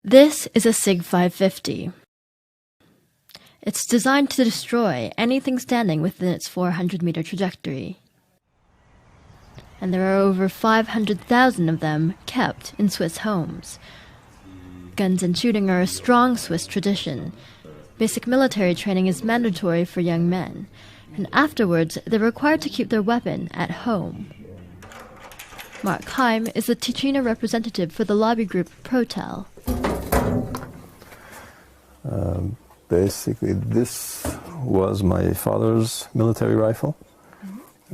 This is a SIG 550. It's designed to destroy anything standing within its 400-meter trajectory. And there are over 500,000 of them kept in Swiss homes. Guns and shooting are a strong Swiss tradition. Basic military training is mandatory for young men, and afterwards they're required to keep their weapon at home. Mark Heim is the Ticino representative for the lobby group Protel. Basically, this was my father's military rifle,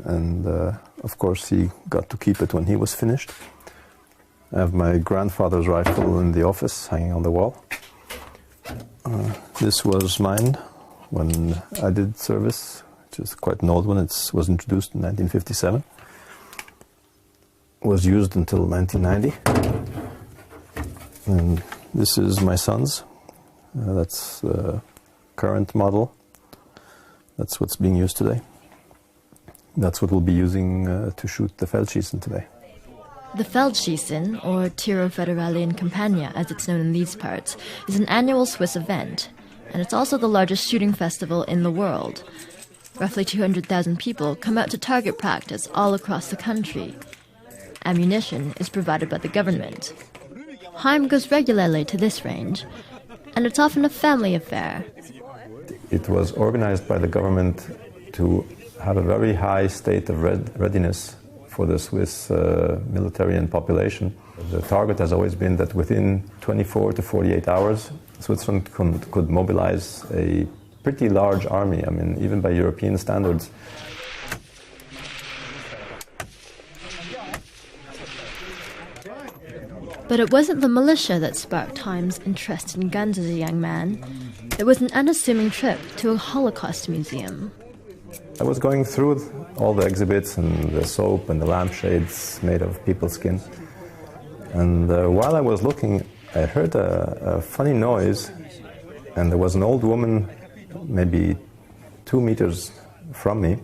and of course he got to keep it when he was finished. I have my grandfather's rifle in the office, hanging on the wall. This was mine when I did service, which is quite an old one. It was introduced in 1957. It was used until 1990. And this is my son's. That's the current model. That's what's being used today. That's what we'll be using to shoot the Feldschießen today. The Feldschießen, or Tiro Federale in Campagna as it's known in these parts, is an annual Swiss event, and it's also the largest shooting festival in the world. Roughly 200,000 people come out to target practice all across the country. Ammunition is provided by the government. Heim goes regularly to this range, and it's often a family affair. It was organized by the government to have a very high state of readiness for the Swiss military and population. The target has always been that within 24 to 48 hours, Switzerland could mobilize a pretty large army, I mean, even by European standards. But it wasn't the militia that sparked Heim's interest in guns as a young man. It was an unassuming trip to a Holocaust museum. I was going through all the exhibits and the soap and the lampshades made of people's skin. And while I was looking, I heard a funny noise, and there was an old woman maybe 2 meters from me,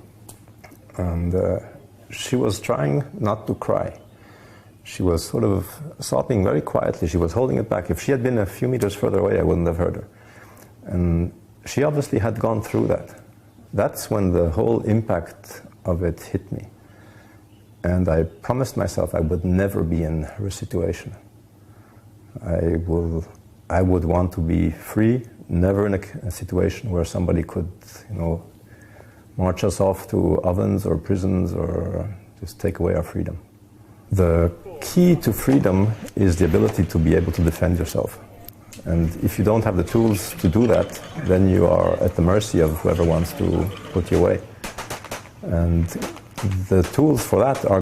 and she was trying not to cry. She was sort of sobbing very quietly. She was holding it back. If she had been a few meters further away, I wouldn't have heard her. And she obviously had gone through that. That's when the whole impact of it hit me. And I promised myself I would never be in her situation. I would want to be free, never in a situation where somebody could, march us off to ovens or prisons or just take away our freedom. The key to freedom is the ability to be able to defend yourself. And if you don't have the tools to do that, then you are at the mercy of whoever wants to put you away. And the tools for that are